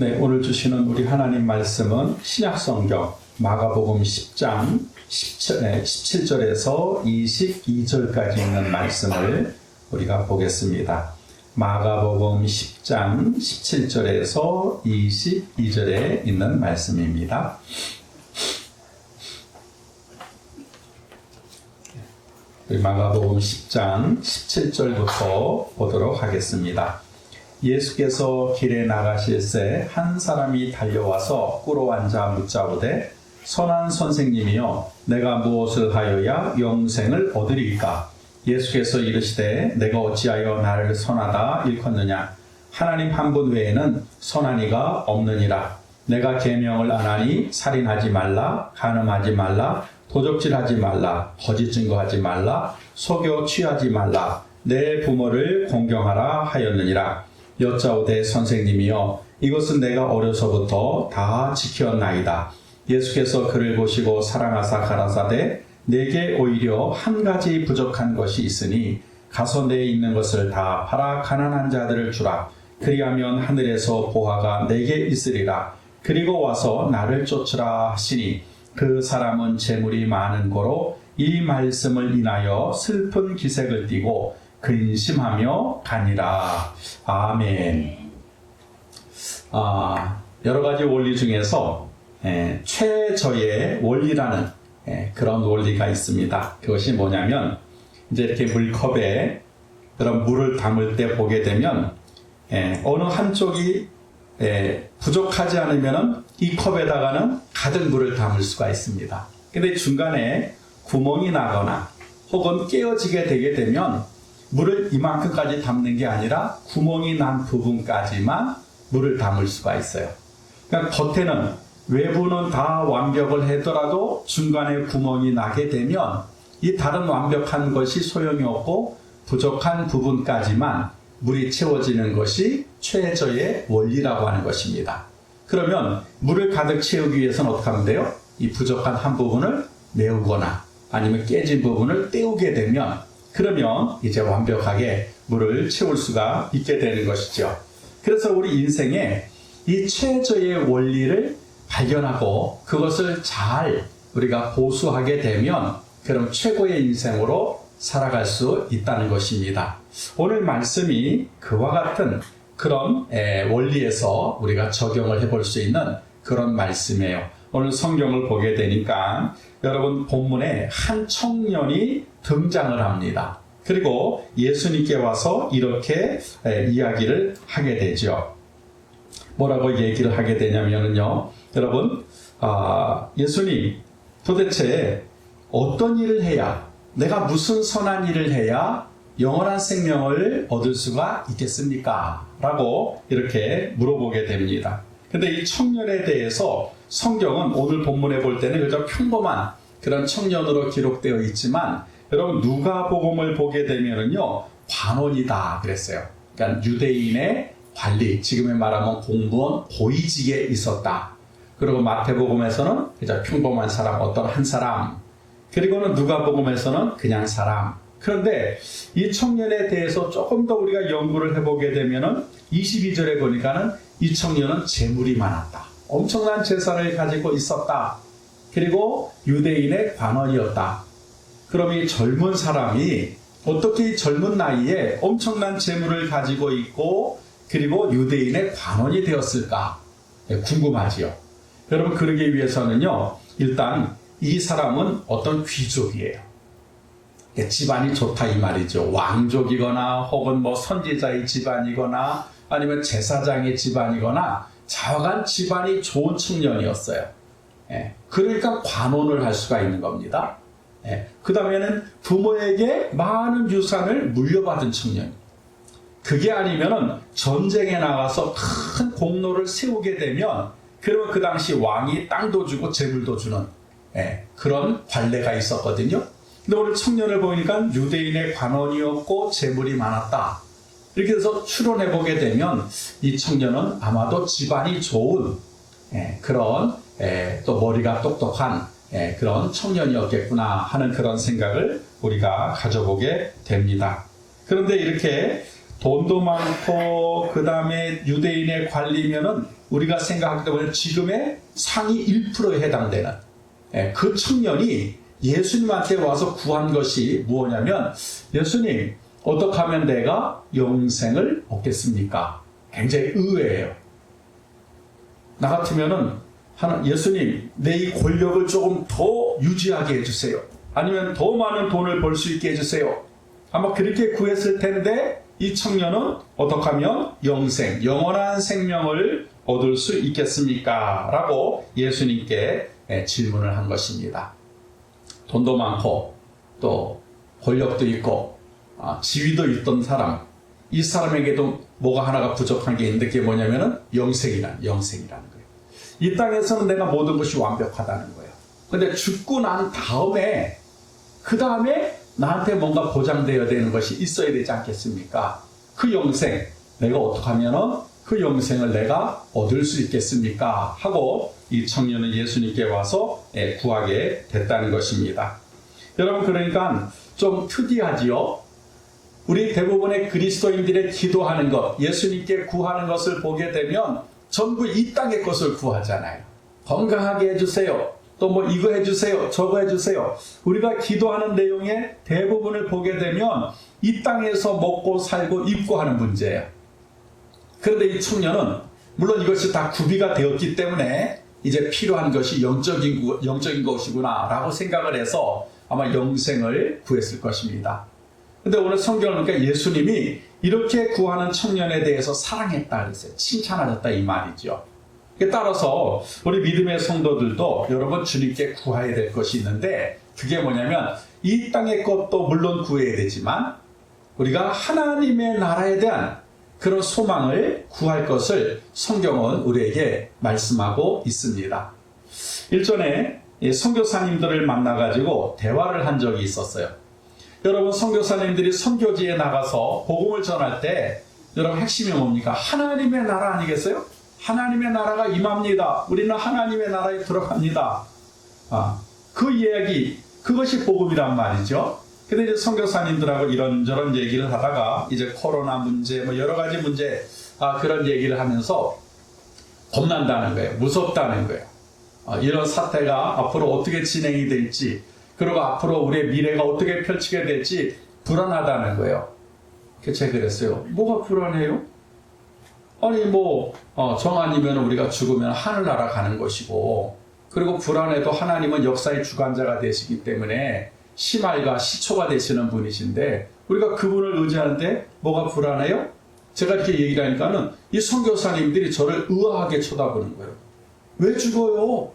네, 오늘 주시는 우리 하나님 말씀은 신약성경 마가복음 10장 17절에서 22절까지 있는 말씀을 우리가 보겠습니다. 마가복음 10장 17절에서 22절에 있는 말씀입니다. 우리 마가복음 10장 17절부터 보도록 하겠습니다. 예수께서 길에 나가실새 한 사람이 달려와서 꿇어 앉아 묻자오되 선한 선생님이여 내가 무엇을 하여야 영생을 얻으리이까? 예수께서 이르시되 내가 어찌하여 나를 선하다 일컫느냐? 하나님 한 분 외에는 선한 이가 없느니라. 내가 계명을 안 하니 살인하지 말라, 간음하지 말라, 도적질하지 말라, 거짓 증거하지 말라, 속여 취하지 말라, 내 부모를 공경하라 하였느니라. 여짜오되 선생님이여 이것은 내가 어려서부터 다 지켰나이다. 예수께서 그를 보시고 사랑하사 가라사대 내게 오히려 한 가지 부족한 것이 있으니 가서 내 있는 것을 다 팔아 가난한 자들을 주라. 그리하면 하늘에서 보화가 내게 있으리라. 그리고 와서 나를 쫓으라 하시니 그 사람은 재물이 많은 고로 이 말씀을 인하여 슬픈 기색을 띠고 근심하며 가니라. 아멘. 여러 가지 원리 중에서 최저의 원리라는 그런 원리가 있습니다. 그것이 뭐냐면 이제 이렇게 물컵에 그런 물을 담을 때 보게 되면 어느 한쪽이 부족하지 않으면 이 컵에다가는 가득 물을 담을 수가 있습니다. 근데 중간에 구멍이 나거나 혹은 깨어지게 되게 되면 물을 이만큼까지 담는 게 아니라 구멍이 난 부분까지만 물을 담을 수가 있어요. 그러니까 겉에는 외부는 다 완벽을 하더라도 중간에 구멍이 나게 되면 이 다른 완벽한 것이 소용이 없고 부족한 부분까지만 물이 채워지는 것이 최저의 원리라고 하는 것입니다. 그러면 물을 가득 채우기 위해서는 어떻게 하면 돼요? 이 부족한 한 부분을 메우거나 아니면 깨진 부분을 떼우게 되면 그러면 이제 완벽하게 물을 채울 수가 있게 되는 것이죠. 그래서 우리 인생에 이 최저의 원리를 발견하고 그것을 잘 우리가 보수하게 되면 그럼 최고의 인생으로 살아갈 수 있다는 것입니다. 오늘 말씀이 그와 같은 그런 원리에서 우리가 적용을 해볼 수 있는 그런 말씀이에요. 오늘 성경을 보게 되니까 여러분 본문에 한 청년이 등장을 합니다. 그리고 예수님께 와서 이렇게 이야기를 하게 되죠. 뭐라고 얘기를 하게 되냐면요. 여러분, 예수님 도대체 어떤 일을 해야 내가 무슨 선한 일을 해야 영원한 생명을 얻을 수가 있겠습니까? 라고 이렇게 물어보게 됩니다. 근데 이 청년에 대해서 성경은 오늘 본문에 볼 때는 그저 평범한 그런 청년으로 기록되어 있지만 여러분 누가복음을 보게 되면은요 관원이다 그랬어요. 그러니까 유대인의 관리, 지금의 말하면 공무원, 고위직에 있었다. 그리고 마태복음에서는 그저 평범한 사람, 어떤 한 사람. 그리고는 누가복음에서는 그냥 사람. 그런데 이 청년에 대해서 조금 더 우리가 연구를 해보게 되면은 22절에 보니까는 이 청년은 재물이 많았다. 엄청난 재산을 가지고 있었다. 그리고 유대인의 관원이었다. 그럼 이 젊은 사람이 어떻게 이 젊은 나이에 엄청난 재물을 가지고 있고 그리고 유대인의 관원이 되었을까? 궁금하지요. 여러분 그러기 위해서는요. 일단 이 사람은 어떤 귀족이에요. 집안이 좋다 이 말이죠. 왕족이거나 혹은 뭐 선지자의 집안이거나 아니면 제사장의 집안이거나 자간 집안이 좋은 청년이었어요. 그러니까 관원을 할 수가 있는 겁니다. 그 다음에는 부모에게 많은 유산을 물려받은 청년. 그게 아니면은 전쟁에 나가서 큰 공로를 세우게 되면 그러면 그 당시 왕이 땅도 주고 재물도 주는 그런 관례가 있었거든요. 근데 오늘 청년을 보니까 유대인의 관원이었고 재물이 많았다. 이렇게 해서 추론해 보게 되면 이 청년은 아마도 집안이 좋은 그런 또 머리가 똑똑한 그런 청년이었겠구나 하는 그런 생각을 우리가 가져보게 됩니다. 그런데 이렇게 돈도 많고 그 다음에 유대인의 관리면은 우리가 생각하기 때문에 지금의 상위 1%에 해당되는 그 청년이 예수님한테 와서 구한 것이 무엇냐면, 예수님, 어떻게 하면 내가 영생을 얻겠습니까? 굉장히 의외예요. 나 같으면은 예수님, 내 이 권력을 조금 더 유지하게 해주세요. 아니면 더 많은 돈을 벌 수 있게 해주세요. 아마 그렇게 구했을 텐데, 이 청년은 어떻게 하면 영생, 영원한 생명을 얻을 수 있겠습니까? 라고 예수님께 질문을 한 것입니다. 돈도 많고 또 권력도 있고 지위도 있던 사람, 이 사람에게도 뭐가 하나가 부족한 게 있는데, 그게 뭐냐면은 영생이라는 거예요. 이 땅에서는 내가 모든 것이 완벽하다는 거예요. 근데 죽고 난 다음에, 그 다음에 나한테 뭔가 보장되어야 되는 것이 있어야 되지 않겠습니까? 그 영생, 내가 어떻게 하면은 그 영생을 내가 얻을 수 있겠습니까? 하고 이 청년은 예수님께 와서 구하게 됐다는 것입니다. 여러분, 그러니까 좀 특이하지요? 우리 대부분의 그리스도인들의 기도하는 것, 예수님께 구하는 것을 보게 되면 전부 이 땅의 것을 구하잖아요. 건강하게 해주세요. 또 뭐 이거 해주세요. 저거 해주세요. 우리가 기도하는 내용의 대부분을 보게 되면 이 땅에서 먹고 살고 입고 하는 문제예요. 그런데 이 청년은 물론 이것이 다 구비가 되었기 때문에 이제 필요한 것이 영적인 것이구나 라고 생각을 해서 아마 영생을 구했을 것입니다. 근데 오늘 성경을 보니까 예수님이 이렇게 구하는 청년에 대해서 사랑했다 그랬어요. 칭찬하셨다 이 말이죠. 따라서 우리 믿음의 성도들도 여러분 주님께 구해야 될 것이 있는데, 그게 뭐냐면 이 땅의 것도 물론 구해야 되지만 우리가 하나님의 나라에 대한 그런 소망을 구할 것을 성경은 우리에게 말씀하고 있습니다. 일전에 선교사님들을 만나가지고 대화를 한 적이 있었어요. 여러분, 선교사님들이 선교지에 나가서 복음을 전할 때 여러분 핵심이 뭡니까? 하나님의 나라 아니겠어요? 하나님의 나라가 임합니다. 우리는 하나님의 나라에 들어갑니다. 그 이야기, 그것이 복음이란 말이죠. 근데 이제 선교사님들하고 이런저런 얘기를 하다가 이제 코로나 문제, 뭐 여러 가지 문제, 그런 얘기를 하면서 겁난다는 거예요. 무섭다는 거예요. 이런 사태가 앞으로 어떻게 진행이 될지, 그리고 앞으로 우리의 미래가 어떻게 펼치게 될지 불안하다는 거예요. 그래서 제가 그랬어요. 뭐가 불안해요? 아니 정 아니면 우리가 죽으면 하늘나라 가는 것이고, 그리고 불안해도 하나님은 역사의 주관자가 되시기 때문에 시말과 시초가 되시는 분이신데 우리가 그분을 의지하는데 뭐가 불안해요? 제가 이렇게 얘기를 하니까는 이 선교사님들이 저를 의아하게 쳐다보는 거예요. 왜 죽어요?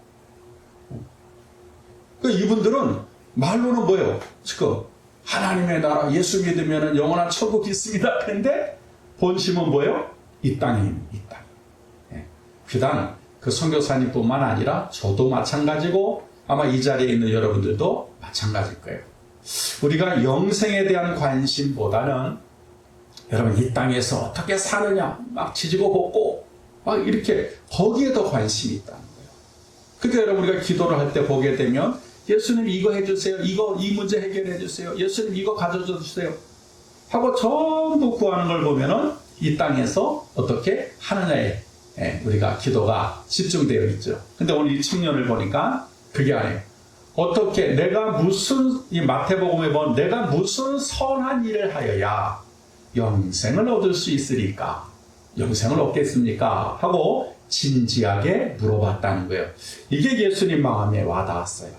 그러니까 이분들은 말로는 뭐예요? 지금 하나님의 나라, 예수 믿으면 영원한 천국 있습니다. 그런데 본심은 뭐예요? 이 땅입니다. 이 땅. 비단 그 선교사님뿐만 아니라 저도 마찬가지고 아마 이 자리에 있는 여러분들도 마찬가지일 거예요. 우리가 영생에 대한 관심보다는 여러분 이 땅에서 어떻게 사느냐, 막 지지고 볶고 막 이렇게 거기에 더 관심이 있다는 거예요. 그러니까 여러분 우리가 기도를 할 때 보게 되면 예수님 이거 해주세요. 이 문제 해결해 주세요. 예수님 이거 가져다 주세요. 하고 전부 구하는 걸 보면은 이 땅에서 어떻게 하느냐에 우리가 기도가 집중되어 있죠. 근데 오늘 이 청년을 보니까 그게 아니에요. 어떻게 이 마태복음에 보면 내가 무슨 선한 일을 하여야 영생을 얻을 수 있으리까? 영생을 얻겠습니까? 하고 진지하게 물어봤다는 거예요. 이게 예수님 마음에 와닿았어요.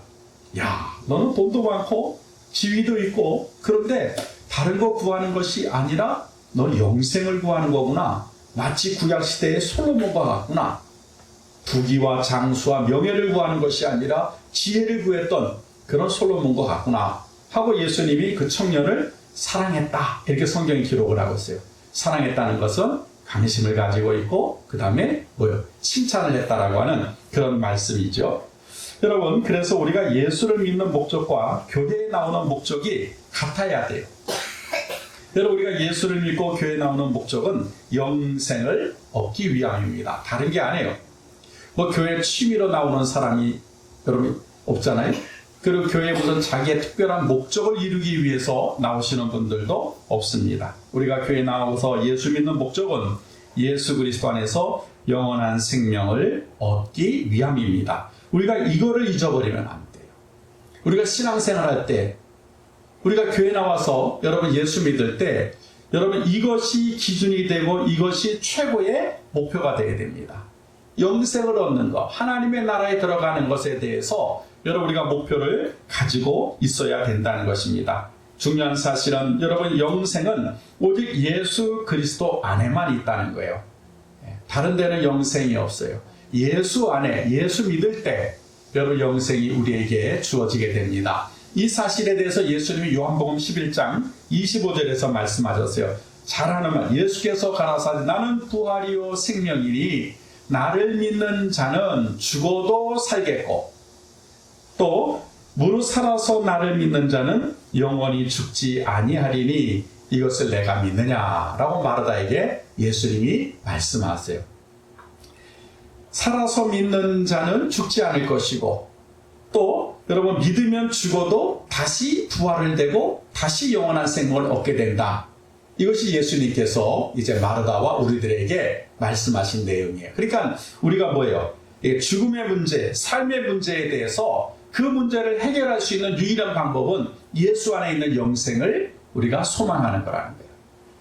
야, 너는 돈도 많고 지위도 있고 그런데 다른 거 구하는 것이 아니라 넌 영생을 구하는 거구나. 마치 구약시대의 솔로몬과 같구나. 부귀와 장수와 명예를 구하는 것이 아니라 지혜를 구했던 그런 솔로몬과 같구나 하고 예수님이 그 청년을 사랑했다. 이렇게 성경이 기록을 하고 있어요. 사랑했다는 것은 관심을 가지고 있고 그 다음에 칭찬을 했다라고 하는 그런 말씀이죠. 여러분, 그래서 우리가 예수를 믿는 목적과 교회에 나오는 목적이 같아야 돼요. 여러분, 우리가 예수를 믿고 교회에 나오는 목적은 영생을 얻기 위함입니다. 다른 게 아니에요. 교회 취미로 나오는 사람이 여러분 없잖아요. 그리고 교회에 무슨 자기의 특별한 목적을 이루기 위해서 나오시는 분들도 없습니다. 우리가 교회에 나와서 예수 믿는 목적은 예수 그리스도 안에서 영원한 생명을 얻기 위함입니다. 우리가 이거를 잊어버리면 안 돼요. 우리가 신앙생활할 때, 우리가 교회 나와서 여러분 예수 믿을 때, 여러분 이것이 기준이 되고 이것이 최고의 목표가 되어야 됩니다. 영생을 얻는 것, 하나님의 나라에 들어가는 것에 대해서 여러분 우리가 목표를 가지고 있어야 된다는 것입니다. 중요한 사실은 여러분 영생은 오직 예수 그리스도 안에만 있다는 거예요. 다른 데는 영생이 없어요. 예수 안에, 예수 믿을 때 여러분 영생이 우리에게 주어지게 됩니다. 이 사실에 대해서 예수님이 요한복음 11장 25절에서 말씀하셨어요. 잘하는 말, 예수께서 가라사대 나는 부활이요 생명이니 나를 믿는 자는 죽어도 살겠고 또 무릇 살아서 나를 믿는 자는 영원히 죽지 아니하리니 이것을 내가 믿느냐라고 마르다에게 예수님이 말씀하세요. 살아서 믿는 자는 죽지 않을 것이고 또 여러분 믿으면 죽어도 다시 부활을 되고 다시 영원한 생명을 얻게 된다. 이것이 예수님께서 이제 마르다와 우리들에게 말씀하신 내용이에요. 그러니까 우리가 뭐예요? 죽음의 문제, 삶의 문제에 대해서 그 문제를 해결할 수 있는 유일한 방법은 예수 안에 있는 영생을 우리가 소망하는 거라는 거예요.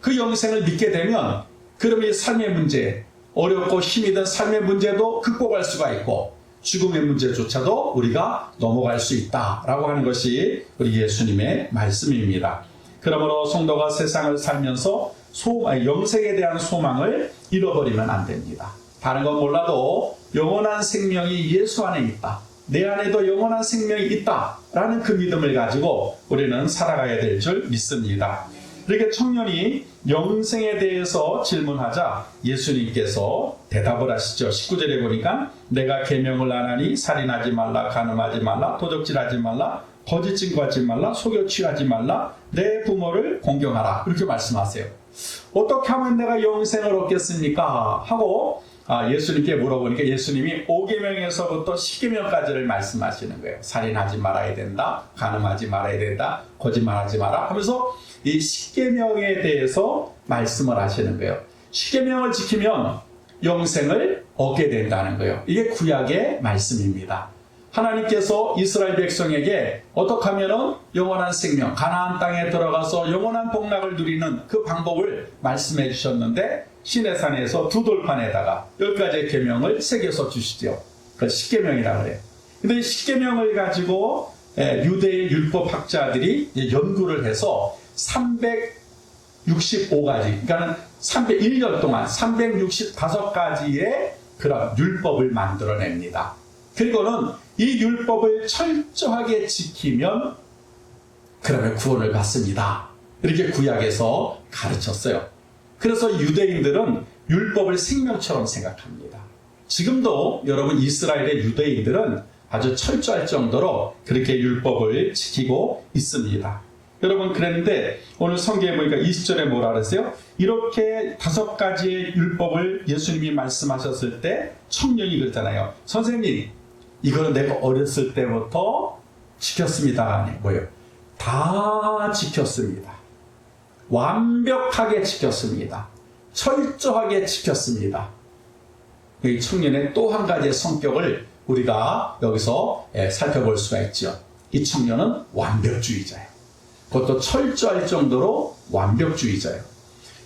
그 영생을 믿게 되면 그러면 이 삶의 문제, 어렵고 힘이 든 삶의 문제도 극복할 수가 있고 죽음의 문제조차도 우리가 넘어갈 수 있다라고 하는 것이 우리 예수님의 말씀입니다. 그러므로 성도가 세상을 살면서 영생에 대한 소망을 잃어버리면 안 됩니다. 다른 건 몰라도 영원한 생명이 예수 안에 있다. 내 안에도 영원한 생명이 있다라는 그 믿음을 가지고 우리는 살아가야 될 줄 믿습니다. 이렇게 청년이 영생에 대해서 질문하자 예수님께서 대답을 하시죠. 19절에 보니까 내가 계명을 안 하니 살인하지 말라, 간음하지 말라, 도적질하지 말라, 거짓 증거하지 말라, 속여 취하지 말라, 내 부모를 공경하라. 이렇게 말씀하세요. 어떻게 하면 내가 영생을 얻겠습니까? 하고 예수님께 물어보니까 예수님이 5계명에서부터 10계명까지를 말씀하시는 거예요. 살인하지 말아야 된다, 간음하지 말아야 된다, 거짓말하지 마라 하면서 이 10계명에 대해서 말씀을 하시는 거예요. 10계명을 지키면 영생을 얻게 된다는 거예요. 이게 구약의 말씀입니다. 하나님께서 이스라엘 백성에게 어떻게 하면 영원한 생명, 가나안 땅에 들어가서 영원한 복락을 누리는 그 방법을 말씀해 주셨는데 시내산에서 두 돌판에다가 10가지의 계명을 새겨서 주시죠. 그 10계명이라고 그래요. 근데 이 10계명을 가지고 유대의 율법학자들이 연구를 해서 365가지, 그러니까 301년 동안 365가지의 그런 율법을 만들어냅니다. 그리고는 이 율법을 철저하게 지키면 그러면 구원을 받습니다. 이렇게 구약에서 가르쳤어요. 그래서 유대인들은 율법을 생명처럼 생각합니다. 지금도 여러분 이스라엘의 유대인들은 아주 철저할 정도로 그렇게 율법을 지키고 있습니다. 여러분 그랬는데 오늘 성경에 보니까 20절에 뭐라 그랬어요? 이렇게 5가지의 율법을 예수님이 말씀하셨을 때 청년이 그랬잖아요. 선생님 이거는 내가 어렸을 때부터 지켰습니다가 아니에요. 뭐예요? 다 지켰습니다. 완벽하게 지켰습니다. 철저하게 지켰습니다. 이 청년의 또 한 가지의 성격을 우리가 여기서 살펴볼 수가 있죠. 이 청년은 완벽주의자예요. 그것도 철저할 정도로 완벽주의자예요.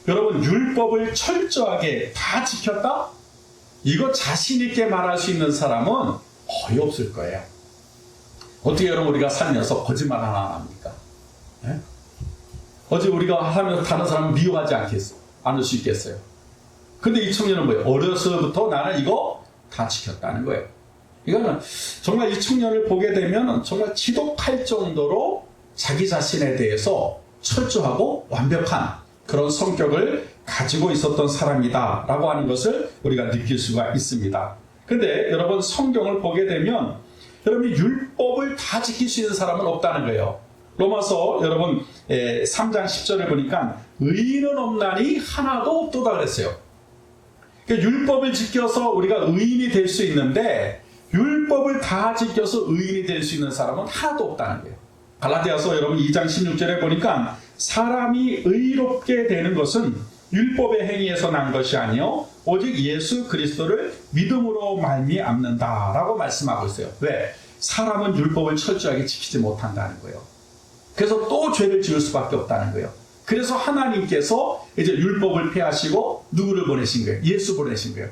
여러분 율법을 철저하게 다 지켰다? 이거 자신 있게 말할 수 있는 사람은 거의 없을 거예요. 어떻게 여러분 우리가 살면서 거짓말 하나 안 합니까? 네? 어제 우리가 하면서 다른 사람을 미워하지 않을 수 있겠어요. 근데 이 청년은 뭐예요? 어려서부터 나는 이거 다 지켰다는 거예요. 이거는 정말 이 청년을 보게 되면 정말 지독할 정도로 자기 자신에 대해서 철저하고 완벽한 그런 성격을 가지고 있었던 사람이다 라고 하는 것을 우리가 느낄 수가 있습니다. 근데 여러분 성경을 보게 되면 여러분 율법을 다 지킬 수 있는 사람은 없다는 거예요. 로마서 여러분 3장 10절을 보니까 의인은 없나니 하나도 없도다 그랬어요. 그러니까 율법을 지켜서 우리가 의인이 될 수 있는데 율법을 다 지켜서 의인이 될 수 있는 사람은 하나도 없다는 거예요. 갈라디아서 여러분 2장 16절에 보니까 사람이 의롭게 되는 것은 율법의 행위에서 난 것이 아니요 오직 예수 그리스도를 믿음으로 말미암는다라고 말씀하고 있어요. 왜? 사람은 율법을 철저하게 지키지 못한다는 거예요. 그래서 또 죄를 지을 수밖에 없다는 거예요. 그래서 하나님께서 이제 율법을 폐하시고 누구를 보내신 거예요? 예수 보내신 거예요.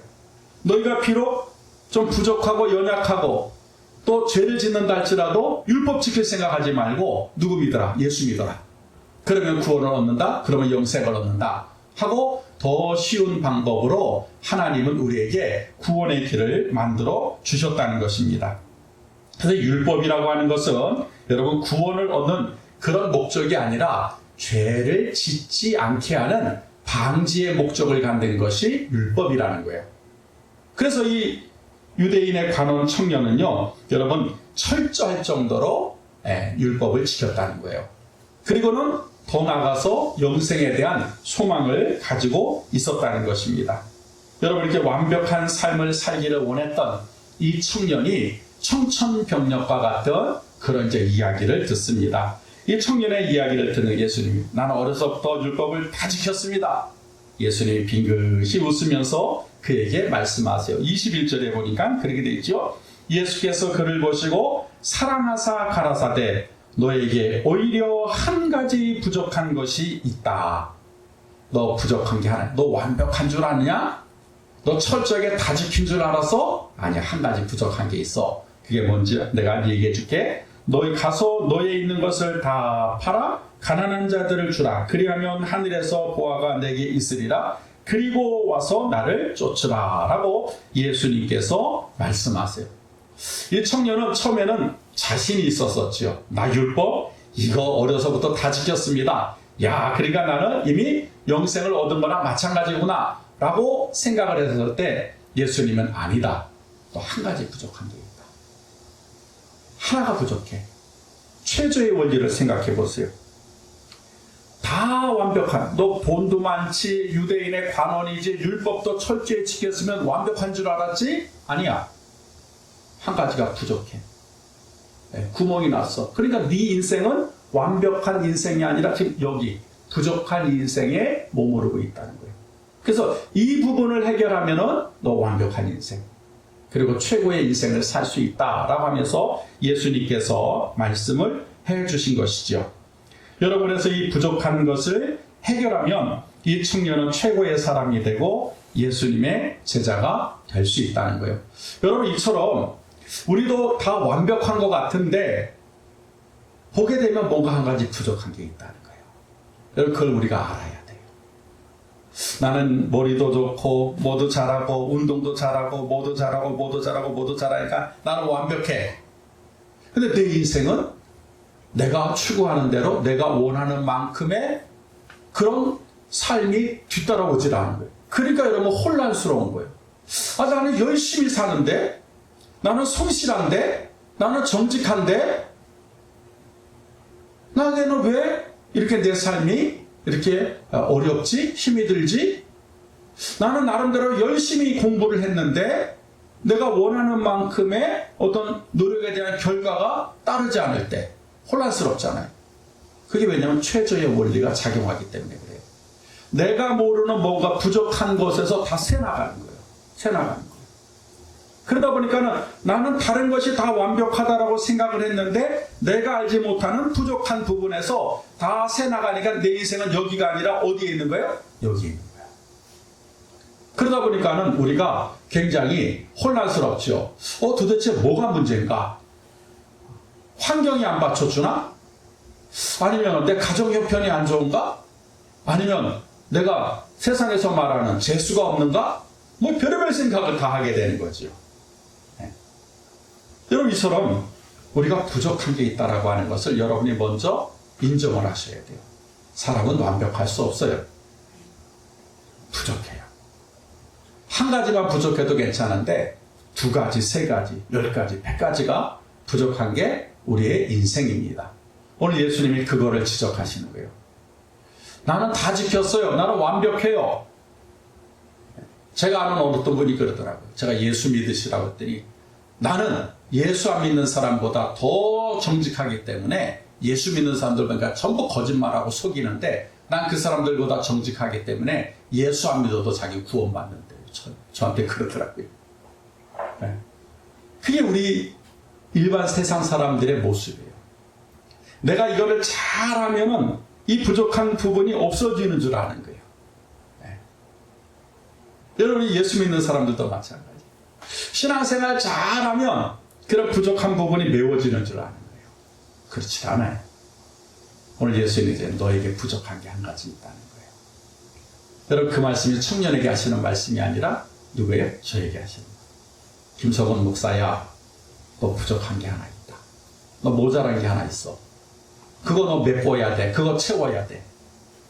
너희가 비록 좀 부족하고 연약하고 또 죄를 짓는다 할지라도 율법 지킬 생각하지 말고 누구 믿어라? 예수 믿어라. 그러면 구원을 얻는다? 그러면 영생을 얻는다. 하고 더 쉬운 방법으로 하나님은 우리에게 구원의 길을 만들어 주셨다는 것입니다. 그래서 율법이라고 하는 것은 여러분 구원을 얻는 그런 목적이 아니라 죄를 짓지 않게 하는 방지의 목적을 갖는 것이 율법이라는 거예요. 그래서 이 유대인의 관원 청년은요, 여러분 철저할 정도로 율법을 지켰다는 거예요. 그리고는 더 나아가서 영생에 대한 소망을 가지고 있었다는 것입니다. 여러분 이렇게 완벽한 삶을 살기를 원했던 이 청년이 청천벽력과 같은 그런 이제 이야기를 듣습니다. 이 청년의 이야기를 듣는 예수님이 나는 어려서부터 율법을 다 지켰습니다. 예수님이 빙긋이 웃으면서 그에게 말씀하세요. 21절에 보니까 그렇게 되어 있죠. 예수께서 그를 보시고 사랑하사 가라사대 너에게 오히려 한 가지 부족한 것이 있다. 너 부족한 게 하나. 너 완벽한 줄 아느냐? 너 철저하게 다 지킨 줄 알았어? 아니야, 한 가지 부족한 게 있어. 그게 뭔지 내가 얘기해 줄게. 너희 가서 너에 있는 것을 다 팔아 가난한 자들을 주라. 그리하면 하늘에서 보화가 내게 있으리라. 그리고 와서 나를 쫓으라. 라고 예수님께서 말씀하세요. 이 청년은 처음에는 자신이 있었었죠. 나 율법 이거 어려서부터 다 지켰습니다. 야, 그러니까 나는 이미 영생을 얻은 거나 마찬가지구나 라고 생각을 했을 때 예수님은 아니다. 또 한 가지 부족한 게 있다. 하나가 부족해. 최저의 원리를 생각해 보세요. 다 완벽한, 너 돈도 많지, 유대인의 관원이지, 율법도 철저히 지켰으면 완벽한 줄 알았지? 아니야. 한 가지가 부족해. 구멍이 났어. 그러니까 네 인생은 완벽한 인생이 아니라 지금 여기 부족한 인생에 머무르고 있다는 거예요. 그래서 이 부분을 해결하면은 너 완벽한 인생, 그리고 최고의 인생을 살 수 있다라고 하면서 예수님께서 말씀을 해주신 것이죠. 여러분에서 이 부족한 것을 해결하면 이 청년은 최고의 사람이 되고 예수님의 제자가 될 수 있다는 거예요. 여러분 이처럼 우리도 다 완벽한 것 같은데 보게 되면 뭔가 한 가지 부족한 게 있다는 거예요. 여러분 그걸 우리가 알아야 돼요. 나는 머리도 좋고 뭐도 잘하고 운동도 잘하고 뭐도 잘하고 뭐도 잘하고 뭐도 잘하니까 나는 완벽해. 근데 내 인생은 내가 추구하는 대로 내가 원하는 만큼의 그런 삶이 뒤따라오질 않은 거예요. 그러니까 여러분 혼란스러운 거예요. 아, 나는 열심히 사는데, 나는 성실한데, 나는 정직한데, 나는 왜 이렇게 내 삶이 이렇게 어렵지? 힘이 들지? 나는 나름대로 열심히 공부를 했는데 내가 원하는 만큼의 어떤 노력에 대한 결과가 따르지 않을 때 혼란스럽잖아요. 그게 왜냐하면 최저의 원리가 작용하기 때문에 그래요. 내가 모르는 뭔가 부족한 것에서 다 새나가는 거예요. 새나가는 거예요. 그러다 보니까는 나는 다른 것이 다 완벽하다라고 생각을 했는데 내가 알지 못하는 부족한 부분에서 다 새나가니까 내 인생은 여기가 아니라 어디에 있는 거예요? 여기에 있는 거예요. 그러다 보니까는 우리가 굉장히 혼란스럽죠. 도대체 뭐가 문제인가? 환경이 안 받쳐주나? 아니면 내 가정 형편이 안 좋은가? 아니면 내가 세상에서 말하는 재수가 없는가? 뭐 별의별 생각을 다 하게 되는 거죠. 네. 여러분 이처럼 우리가 부족한 게 있다라고 하는 것을 여러분이 먼저 인정을 하셔야 돼요. 사람은 완벽할 수 없어요. 부족해요. 한 가지만 부족해도 괜찮은데 2가지, 3가지, 10가지, 100가지가 부족한 게 우리의 인생입니다. 오늘 예수님이 그거를 지적하시는 거예요. 나는 다 지켰어요. 나는 완벽해요. 제가 아는 어떤 분이 그러더라고요. 제가 예수 믿으시라고 했더니 나는 예수 안 믿는 사람보다 더 정직하기 때문에 예수 믿는 사람들 보니까 전부 거짓말하고 속이는데 난 그 사람들보다 정직하기 때문에 예수 안 믿어도 자기 구원받는데 저한테 그러더라고요. 네. 그게 우리 일반 세상 사람들의 모습이에요. 내가 이거를 잘하면은 이 부족한 부분이 없어지는 줄 아는 거예요. 네. 여러분이 예수 믿는 사람들도 마찬가지. 신앙생활 잘하면 그런 부족한 부분이 메워지는 줄 아는 거예요. 그렇지 않아요. 오늘 예수님이 이제 너에게 부족한 게 한 가지 있다는 거예요. 여러분 그 말씀이 청년에게 하시는 말씀이 아니라 누구예요? 저에게 하시는 거예요. 김석원 목사야, 너 부족한 게 하나 있다. 너 모자란 게 하나 있어. 그거 너 메꿔야 돼. 그거 채워야 돼.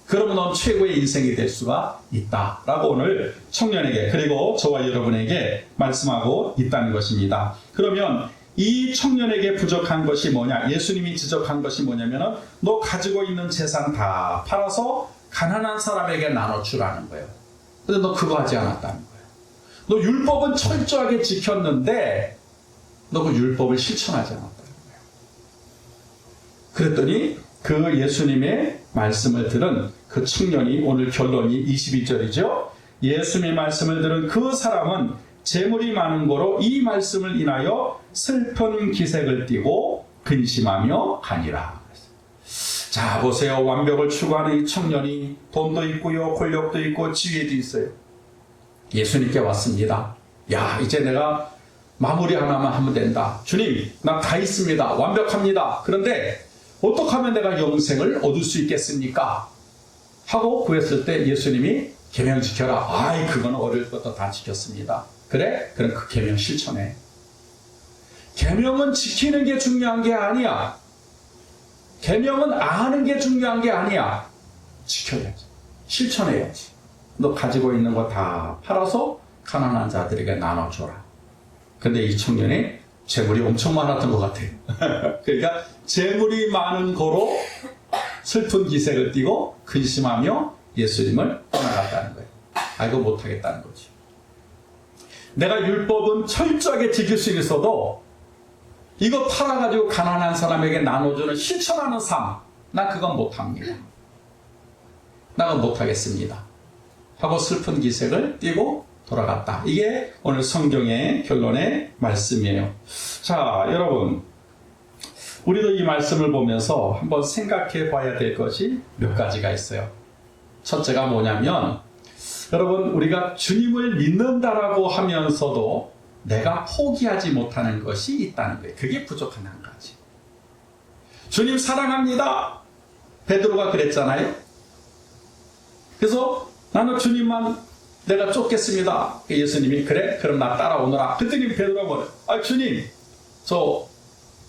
그러면 넌 최고의 인생이 될 수가 있다. 라고 오늘 청년에게 그리고 저와 여러분에게 말씀하고 있다는 것입니다. 그러면 이 청년에게 부족한 것이 뭐냐? 예수님이 지적한 것이 뭐냐면 너 가지고 있는 재산 다 팔아서 가난한 사람에게 나눠주라는 거예요. 근데 너 그거 하지 않았다는 거예요. 너 율법은 철저하게 지켰는데 너 그 율법을 실천하지 않았다는 거예요. 그랬더니 그 예수님의 말씀을 들은 그 청년이 오늘 결론이 22절이죠. 예수님의 말씀을 들은 그 사람은 재물이 많은 거로 이 말씀을 인하여 슬픈 기색을 띠고 근심하며 가니라. 자 보세요. 완벽을 추구하는 이 청년이 돈도 있고요, 권력도 있고 지위도 있어요. 예수님께 왔습니다. 야 이제 내가 마무리 하나만 하면 된다. 주님 나 다 있습니다. 완벽합니다. 그런데 어떻게 하면 내가 영생을 얻을 수 있겠습니까? 하고 구했을 때 예수님이 계명 지켜라. 아이 그건 어릴 때부터 다 지켰습니다. 그래? 그럼 그 계명 실천해. 계명은 지키는 게 중요한 게 아니야. 계명은 아는 게 중요한 게 아니야. 지켜야지. 실천해야지. 너 가지고 있는 거 다 팔아서 가난한 자들에게 나눠줘라. 근데 이 청년이 재물이 엄청 많았던 것 같아요. 그러니까 재물이 많은 거로 슬픈 기색을 띠고 근심하며 예수님을 떠나갔다는 거예요. 이거 못하겠다는 거지. 내가 율법은 철저하게 지킬 수 있어도 이거 팔아가지고 가난한 사람에게 나눠주는 실천하는 삶, 난 그건 못합니다. 나 그건 못하겠습니다. 하고 슬픈 기색을 띠고 돌아갔다. 이게 오늘 성경의 결론의 말씀이에요. 자, 여러분 우리도 이 말씀을 보면서 한번 생각해 봐야 될 것이 몇 가지가 있어요. 첫째가 뭐냐면 여러분 우리가 주님을 믿는다라고 하면서도 내가 포기하지 못하는 것이 있다는 거예요. 그게 부족한 한 가지. 주님 사랑합니다. 베드로가 그랬잖아요. 그래서 나는 주님만 내가 쫓겠습니다. 예수님이 그래? 그럼 나 따라오너라. 그랬더니 베드로가 뭐래? 주님 저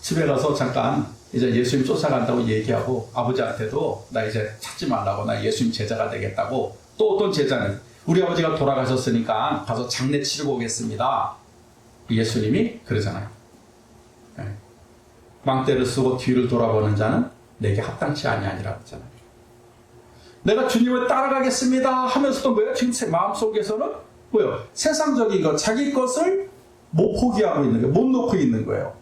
집에 가서 잠깐 이제 예수님 쫓아간다고 얘기하고 아버지한테도 나 이제 찾지 말라고 나 예수님 제자가 되겠다고 또 어떤 제자는 우리 아버지가 돌아가셨으니까 가서 장례 치르고 오겠습니다. 예수님이 그러잖아요. 망대를 쓰고 뒤를 돌아보는 자는 내게 합당치 아니하니라 그랬잖아요. 내가 주님을 따라가겠습니다 하면서도 뭐예요? 지금 제 마음속에서는 뭐예요? 세상적인 것, 자기 것을 못 포기하고 있는 거예요. 못 놓고 있는 거예요.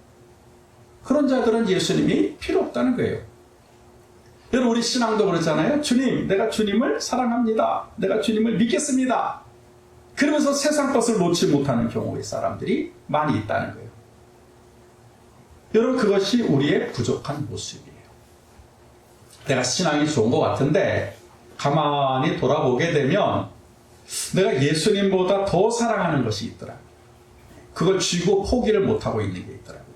그런 자들은 예수님이 필요 없다는 거예요. 여러분 우리 신앙도 그렇잖아요. 주님, 내가 주님을 사랑합니다. 내가 주님을 믿겠습니다. 그러면서 세상 것을 놓지 못하는 경우의 사람들이 많이 있다는 거예요. 여러분 그것이 우리의 부족한 모습이에요. 내가 신앙이 좋은 것 같은데 가만히 돌아보게 되면 내가 예수님보다 더 사랑하는 것이 있더라고요. 그걸 쥐고 포기를 못하고 있는 게 있더라고요.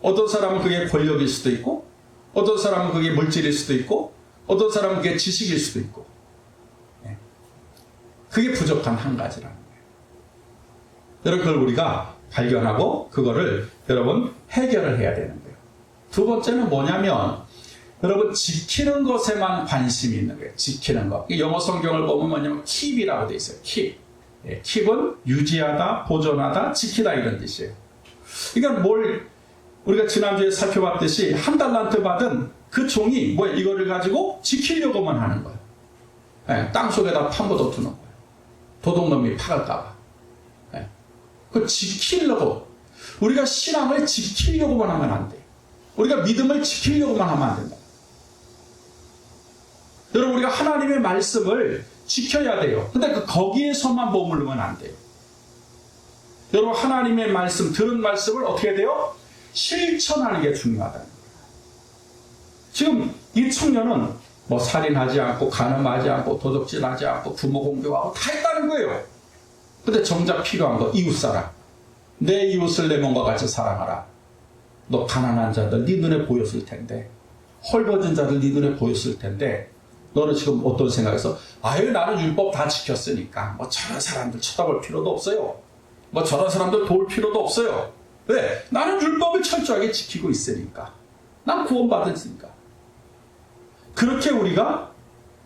어떤 사람은 그게 권력일 수도 있고 어떤 사람은 그게 물질일 수도 있고 어떤 사람은 그게 지식일 수도 있고 그게 부족한 한 가지라는 거예요. 여러분 그걸 우리가 발견하고 그거를 여러분 해결을 해야 되는 거예요. 두 번째는 뭐냐면 여러분 지키는 것에만 관심이 있는 거예요. 지키는 것. 영어 성경을 보면 뭐냐면 keep이라고 되어 있어요. keep. keep은 유지하다, 보존하다, 지키다 이런 뜻이에요. 그러니까 뭘 우리가 지난주에 살펴봤듯이 한 달란트 받은 그 종이 뭐 이거를 가지고 지키려고만 하는 거예요. 땅 속에다 파묻어 두는 거예요. 도둑놈이 파갈까 봐. 그 지키려고. 우리가 신앙을 지키려고만 하면 안 돼요. 우리가 믿음을 지키려고만 하면 안 된다. 여러분, 우리가 하나님의 말씀을 지켜야 돼요. 근데 거기에서만 머무르면 안 돼요. 여러분, 하나님의 말씀, 들은 말씀을 어떻게 해야 돼요? 실천하는 게 중요하다는 거예요. 지금 이 청년은 뭐 살인하지 않고, 간음하지 않고, 도둑질하지 않고, 부모 공경하고 다 했다는 거예요. 근데 정작 필요한 거, 이웃사랑. 내 이웃을 내 몸과 같이 사랑하라. 너 가난한 자들 네 눈에 보였을 텐데, 헐벗은 자들 네 눈에 보였을 텐데, 너는 지금 어떤 생각에서, 아유, 나는 율법 다 지켰으니까 뭐 저런 사람들 쳐다볼 필요도 없어요. 뭐 저런 사람들 도울 필요도 없어요. 왜? 나는 율법을 철저하게 지키고 있으니까. 난 구원받았으니까. 그렇게 우리가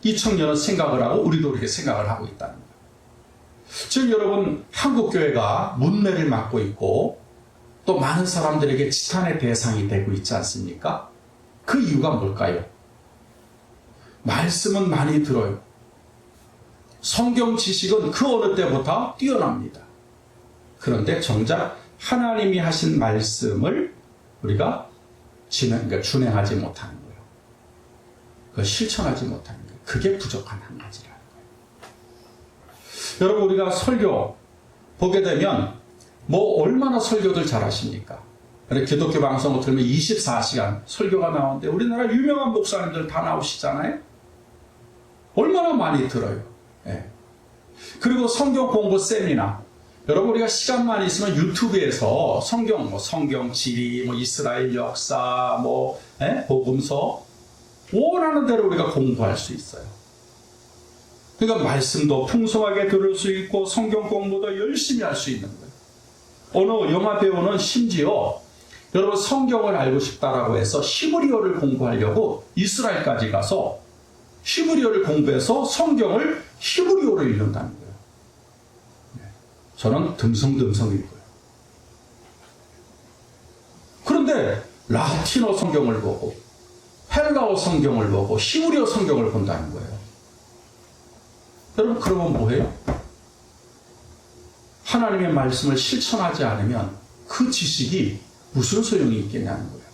이 청년은 생각을 하고 우리도 그렇게 생각을 하고 있다는 거예요. 지금 여러분, 한국교회가 문매를 맞고 있고 또 많은 사람들에게 지탄의 대상이 되고 있지 않습니까? 그 이유가 뭘까요? 말씀은 많이 들어요. 성경 지식은 그 어느 때보다 뛰어납니다. 그런데 정작 하나님이 하신 말씀을 우리가 준행하지 못하는 거예요. 그걸 실천하지 못하는 거예요. 그게 부족한 한 가지라는 거예요. 여러분, 우리가 설교 보게 되면 뭐 얼마나 설교들 잘하십니까? 기독교 방송을 들으면 24시간 설교가 나오는데 우리나라 유명한 목사님들 다 나오시잖아요. 얼마나 많이 들어요. 예. 그리고 성경 공부 세미나. 여러분, 우리가 시간만 있으면 유튜브에서 성경, 성경 지리, 이스라엘 역사, 복음서 원하는 대로 우리가 공부할 수 있어요. 그러니까 말씀도 풍성하게 들을 수 있고 성경 공부도 열심히 할 수 있는 거예요. 어느 영화 배우는 심지어 여러분 성경을 알고 싶다라고 해서 히브리어를 공부하려고 이스라엘까지 가서 히브리어를 공부해서 성경을 히브리어로 읽는다는 거예요. 저는 듬성듬성 읽어요. 그런데 라틴어 성경을 보고 헬라어 성경을 보고 히브리어 성경을 본다는 거예요. 여러분, 그러면 뭐예요? 하나님의 말씀을 실천하지 않으면 그 지식이 무슨 소용이 있겠냐는 거예요.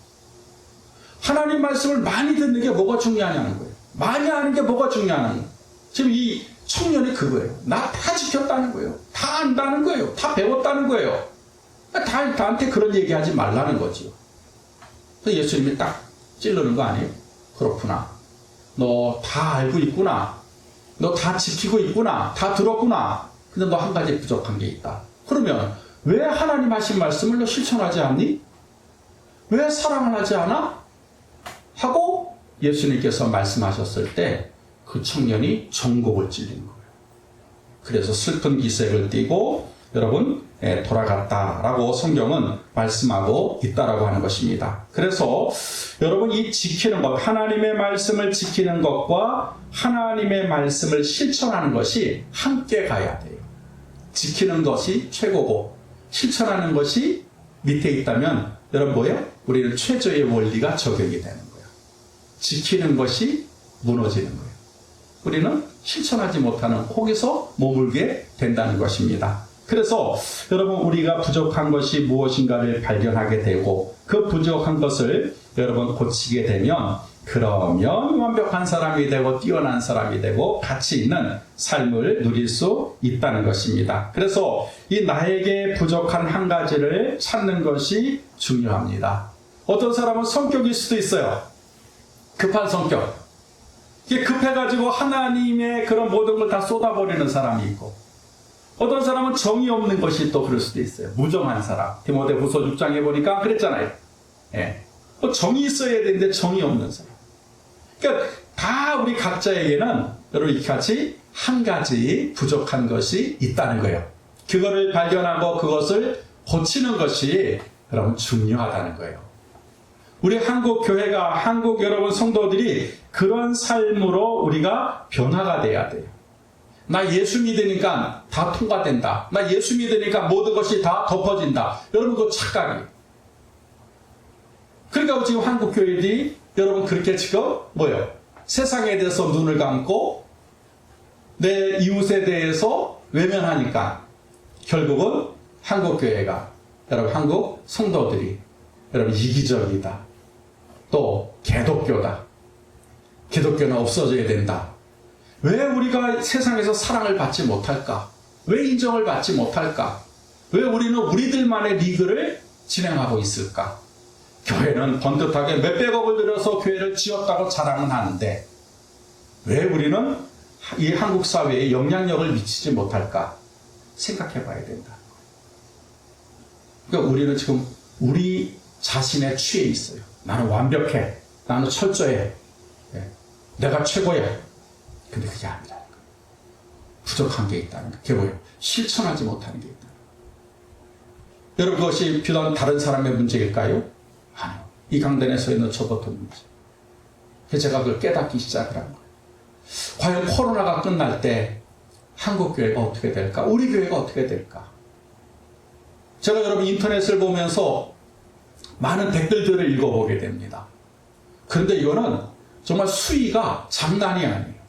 하나님 말씀을 많이 듣는 게 뭐가 중요하냐는 거예요. 많이 아는 게 뭐가 중요하냐는 거예요. 지금 이 청년이 그거예요. 나 다 지켰다는 거예요. 다 안다는 거예요. 다 배웠다는 거예요. 나한테 그런 얘기하지 말라는 거죠. 예수님이 딱 찔르는 거 아니에요? 그렇구나. 너 다 알고 있구나. 너 다 지키고 있구나. 다 들었구나. 근데 너 한 가지 부족한 게 있다. 그러면 왜 하나님 하신 말씀을 너 실천하지 않니? 왜 사랑을 하지 않아? 하고 예수님께서 말씀하셨을 때 그 청년이 정곡을 찔린 거예요. 그래서 슬픈 기색을 띠고 여러분 돌아갔다라고 성경은 말씀하고 있다라고 하는 것입니다. 그래서 여러분, 이 지키는 것, 하나님의 말씀을 지키는 것과 하나님의 말씀을 실천하는 것이 함께 가야 돼요. 지키는 것이 최고고 실천하는 것이 밑에 있다면 여러분 뭐예요? 우리는 최저의 원리가 적용이 되는 거예요. 지키는 것이 무너지는 거예요. 우리는 실천하지 못하는 거기서 머물게 된다는 것입니다. 그래서 여러분, 우리가 부족한 것이 무엇인가를 발견하게 되고 그 부족한 것을 여러분 고치게 되면 그러면 완벽한 사람이 되고 뛰어난 사람이 되고 가치 있는 삶을 누릴 수 있다는 것입니다. 그래서 이 나에게 부족한 한 가지를 찾는 것이 중요합니다. 어떤 사람은 성격일 수도 있어요. 급한 성격. 이게 급해가지고 하나님의 그런 모든 걸 다 쏟아버리는 사람이 있고, 어떤 사람은 정이 없는 것이 또 그럴 수도 있어요. 무정한 사람. 디모데후서 6장에 보니까 그랬잖아요. 예. 정이 있어야 되는데 정이 없는 사람. 그러니까 다 우리 각자에게는 여러분 이같이 한 가지 부족한 것이 있다는 거예요. 그거를 발견하고 그것을 고치는 것이 여러분 중요하다는 거예요. 우리 한국 교회가, 한국 여러분 성도들이 그런 삶으로 우리가 변화가 돼야 돼요. 나 예수 믿으니까 다 통과된다. 나 예수 믿으니까 모든 것이 다 덮어진다. 여러분, 그거 착각이에요. 그러니까 지금 한국 교회들이 여러분 그렇게 지금 뭐예요? 세상에 대해서 눈을 감고 내 이웃에 대해서 외면하니까 결국은 한국 교회가 여러분 한국 성도들이 여러분 이기적이다. 또 개독교다. 기독교는 없어져야 된다. 왜 우리가 세상에서 사랑을 받지 못할까? 왜 인정을 받지 못할까? 왜 우리는 우리들만의 리그를 진행하고 있을까? 교회는 번듯하게 몇백억을 들여서 교회를 지었다고 자랑은 하는데 왜 우리는 이 한국 사회에 영향력을 미치지 못할까? 생각해 봐야 된다. 그러니까 우리는 지금 우리 자신에 취해 있어요. 나는 완벽해. 나는 철저해. 내가 최고야. 근데 그게 아니라는 거예요. 부족한 게 있다는 거예요. 그게 뭐예요? 실천하지 못하는 게 있다는 거예요. 여러분 그것이 비단 다른 사람의 문제일까요? 아니요. 이 강단에 서 있는 저부터 문제. 그래서 제가 그걸 깨닫기 시작을 한 거예요. 과연 코로나가 끝날 때 한국 교회가 어떻게 될까? 우리 교회가 어떻게 될까? 제가 여러분 인터넷을 보면서 많은 댓글들을 읽어보게 됩니다. 그런데 이거는 정말 수위가 장난이 아니에요.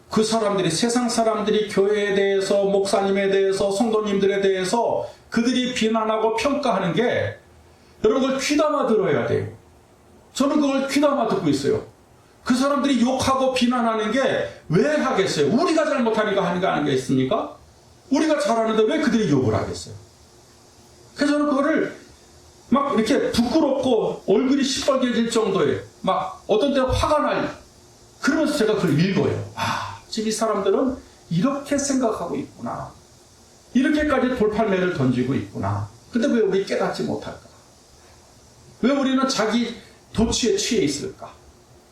그 사람들이, 세상 사람들이 교회에 대해서, 목사님에 대해서, 성도님들에 대해서 그들이 비난하고 평가하는 게 여러분 그걸 귀담아 들어야 돼요. 저는 그걸 귀담아 듣고 있어요. 그 사람들이 욕하고 비난하는 게 왜 하겠어요? 우리가 잘못하니까 하는 게 있습니까? 우리가 잘하는데 왜 그들이 욕을 하겠어요? 그래서 저는 그거를 막 이렇게 부끄럽고 얼굴이 시뻘개질 정도에 막 어떤 때는 화가 날, 그러면서 제가 그걸 읽어요. 아, 지금 이 사람들은 이렇게 생각하고 있구나. 이렇게까지 돌팔매를 던지고 있구나. 근데 왜 우리 깨닫지 못할까? 왜 우리는 자기 도취에 취해 있을까?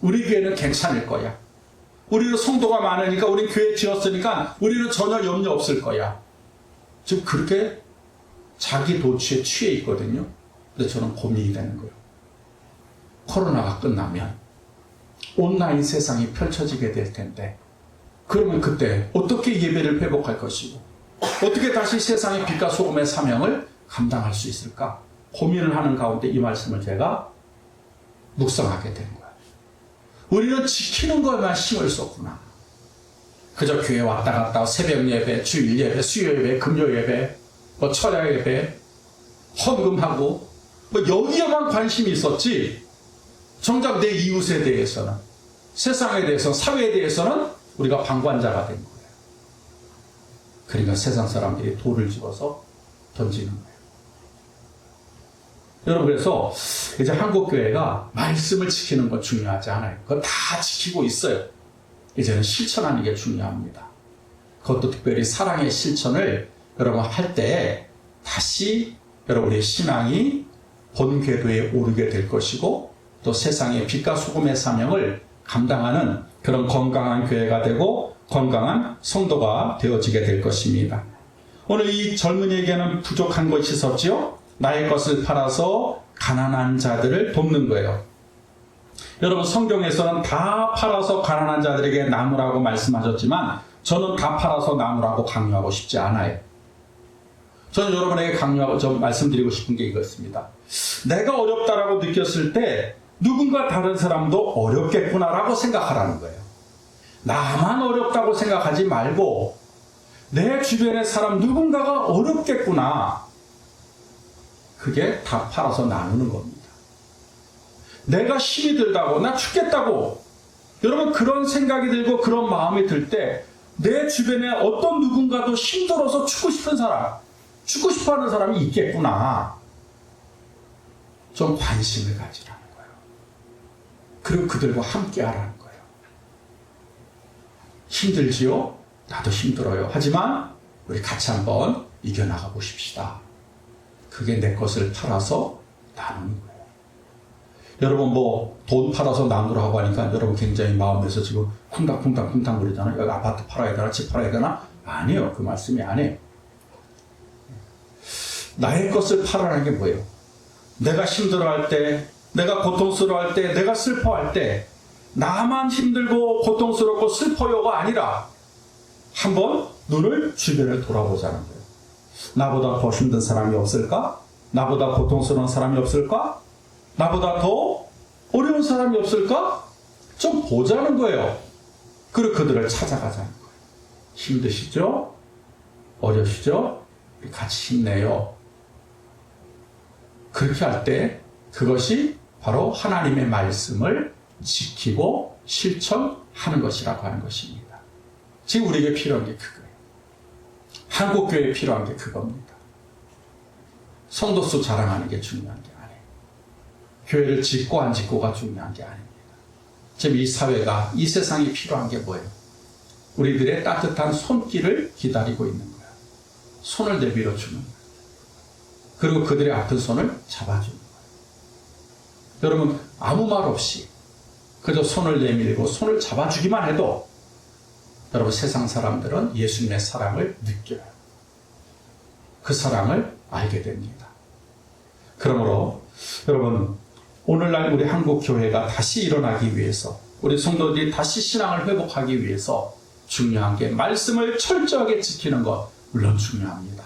우리 교회는 괜찮을 거야. 우리는 성도가 많으니까, 우리 교회 지었으니까 우리는 전혀 염려 없을 거야. 지금 그렇게 자기 도취에 취해 있거든요. 근데 저는 고민이 되는 거예요. 코로나가 끝나면 온라인 세상이 펼쳐지게 될 텐데, 그러면 그때 어떻게 예배를 회복할 것이고, 어떻게 다시 세상의 빛과 소금의 사명을 감당할 수 있을까? 고민을 하는 가운데 이 말씀을 제가 묵상하게 된 거예요. 우리는 지키는 것만 힘을 썼구나. 그저 교회 왔다 갔다 새벽 예배, 주일 예배, 수요 예배, 금요 예배, 철야 예배, 헌금하고 여기에만 관심이 있었지, 정작 내 이웃에 대해서는, 세상에 대해서, 사회에 대해서는 우리가 방관자가 된 거예요. 그러니까 세상 사람들이 돌을 집어서 던지는 거예요. 여러분, 그래서 이제 한국교회가 말씀을 지키는 건 중요하지 않아요. 그거 다 지키고 있어요. 이제는 실천하는 게 중요합니다. 그것도 특별히 사랑의 실천을 여러분 할 때 다시 여러분의 신앙이 본 궤도에 오르게 될 것이고, 또 세상의 빛과 소금의 사명을 감당하는 그런 건강한 교회가 되고 건강한 성도가 되어지게 될 것입니다. 오늘 이 젊은이에게는 부족한 것이 있었지요. 나의 것을 팔아서 가난한 자들을 돕는 거예요. 여러분, 성경에서는 다 팔아서 가난한 자들에게 나누라고 말씀하셨지만 저는 다 팔아서 나누라고 강요하고 싶지 않아요. 저는 여러분에게 강요하고 좀 말씀드리고 싶은 게 이것입니다. 내가 어렵다라고 느꼈을 때 누군가 다른 사람도 어렵겠구나라고 생각하라는 거예요. 나만 어렵다고 생각하지 말고 내 주변의 사람 누군가가 어렵겠구나. 그게 다 팔아서 나누는 겁니다. 내가 힘이 들다고, 나 죽겠다고, 여러분 그런 생각이 들고 그런 마음이 들 때 내 주변에 어떤 누군가도 힘들어서 죽고 싶은 사람, 죽고 싶어하는 사람이 있겠구나. 좀 관심을 가지라는 거예요. 그리고 그들과 함께 하라는 거예요. 힘들지요? 나도 힘들어요. 하지만 우리 같이 한번 이겨나가 보십시다. 그게 내 것을 팔아서 나누는 거예요. 여러분 돈 팔아서 나누라고 하니까 여러분 굉장히 마음에서 지금 쿵당쿵당 거리잖아요. 여기 아파트 팔아야 되나, 집 팔아야 되나? 아니에요. 그 말씀이 아니에요. 나의 것을 팔아라는 게 뭐예요? 내가 힘들어할 때, 내가 고통스러워할 때, 내가 슬퍼할 때 나만 힘들고 고통스럽고 슬퍼요가 아니라 한번 눈을 주변을 돌아보자는 거예요. 나보다 더 힘든 사람이 없을까? 나보다 고통스러운 사람이 없을까? 나보다 더 어려운 사람이 없을까? 좀 보자는 거예요. 그리고 그들을 찾아가자는 거예요. 힘드시죠? 어려시죠? 같이 힘내요. 그렇게 할 때 그것이 바로 하나님의 말씀을 지키고 실천하는 것이라고 하는 것입니다. 지금 우리에게 필요한 게 그거예요. 한국교회에 필요한 게 그겁니다. 성도수 자랑하는 게 중요한 게 아니에요. 교회를 짓고 안 짓고가 중요한 게 아닙니다. 지금 이 사회가, 이 세상이 필요한 게 뭐예요? 우리들의 따뜻한 손길을 기다리고 있는 거예요. 손을 내밀어 주는 거예요. 그리고 그들의 아픈 손을 잡아주는 거예요. 여러분, 아무 말 없이 그저 손을 내밀고 손을 잡아주기만 해도 여러분, 세상 사람들은 예수님의 사랑을 느껴요. 그 사랑을 알게 됩니다. 그러므로 여러분, 오늘날 우리 한국 교회가 다시 일어나기 위해서, 우리 성도들이 다시 신앙을 회복하기 위해서 중요한 게 말씀을 철저하게 지키는 것, 물론 중요합니다.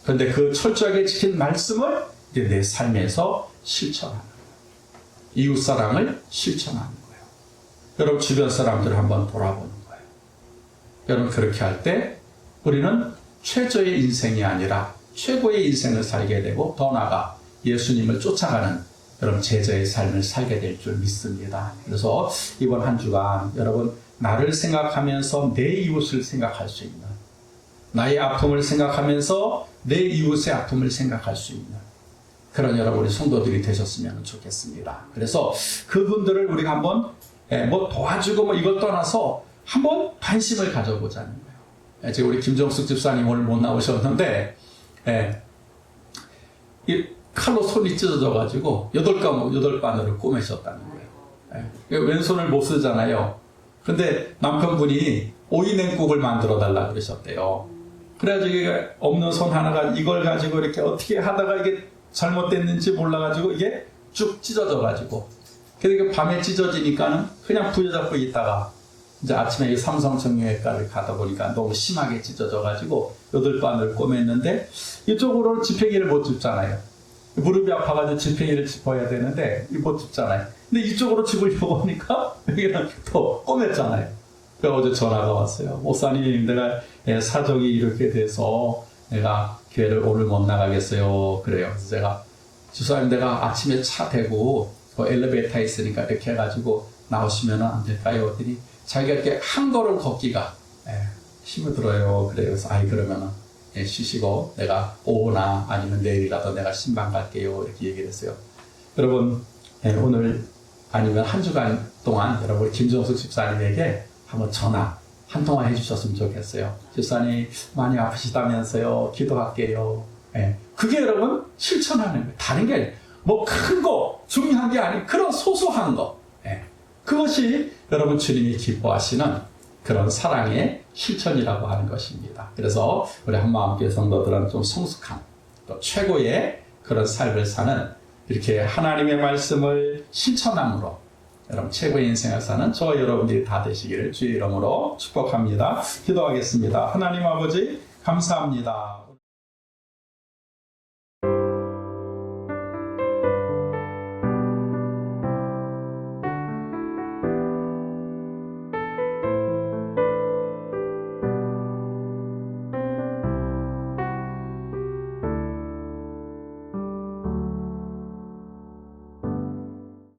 그런데 그 철저하게 지킨 말씀을 이제 내 삶에서 실천하는 거예요. 이웃사랑을 실천하는 거예요. 여러분, 주변 사람들을 한번 돌아보는 거예요. 여러분, 그렇게 할 때 우리는 최저의 인생이 아니라 최고의 인생을 살게 되고, 더 나아가 예수님을 쫓아가는 여러분 제자의 삶을 살게 될 줄 믿습니다. 그래서 이번 한 주간 여러분, 나를 생각하면서 내 이웃을 생각할 수 있는, 나의 아픔을 생각하면서 내 이웃의 아픔을 생각할 수 있는 그런 여러분 우리 성도들이 되셨으면 좋겠습니다. 그래서 그분들을 우리가 한번 뭐 도와주고 뭐 이걸 떠나서 한번 관심을 가져보자는 거예요. 지금 우리 김정숙 집사님 오늘 못 나오셨는데 이 칼로 손이 찢어져가지고 8반으로 꼬매셨다는 거예요. 왼손을 못 쓰잖아요. 근데 남편분이 오이냉국을 만들어 달라 그러셨대요. 그래가지고 이게 없는 손 하나가 이걸 가지고 이렇게 어떻게 하다가 이게 잘못됐는지 몰라가지고 이게 쭉 찢어져가지고, 그러니까 밤에 찢어지니까는 그냥 부여잡고 있다가 이제 아침에 삼성정형외과를 가다 보니까 너무 심하게 찢어져가지고 8반을 꼬맸는데, 이쪽으로는 지팡이를 못 짚잖아요. 무릎이 아파가지고 지팡이를 짚어야 되는데 못 짚잖아요. 근데 이쪽으로 짚으려고 하니까 여기는 더 꼬맸잖아요. 어제 전화가 왔어요. 목사님, 내가 사정이 이렇게 돼서 내가 교회를 오늘 못 나가겠어요. 그래요. 그래서 제가, 주사님, 내가 아침에 차 대고 엘리베이터에 있으니까 이렇게 해가지고 나오시면 안 될까요? 그랬더니 자기가 이렇게 한 걸음 걷기가 힘이 들어요. 그래요. 그래서 그러면은 쉬시고 내가 오후나 아니면 내일이라도 내가 신방 갈게요. 이렇게 얘기를 했어요. 여러분, 오늘 아니면 한 주간 동안 여러분 김정숙 집사님에게 한번 전화 한 통화 해주셨으면 좋겠어요. 집사님 많이 아프시다면서요. 기도할게요. 그게 여러분 실천하는 거예요. 다른 게 뭐 큰 거, 중요한 게 아닌 그런 소소한 거. 그것이 여러분 주님이 기뻐하시는 그런 사랑의 실천이라고 하는 것입니다. 그래서 우리 한마음교회 성도들은 좀 성숙한 또 최고의 그런 삶을 사는, 이렇게 하나님의 말씀을 실천함으로 여러분 최고의 인생을 사는 저와 여러분들이 다 되시기를 주의 이름으로 축복합니다. 기도하겠습니다. 하나님 아버지 감사합니다.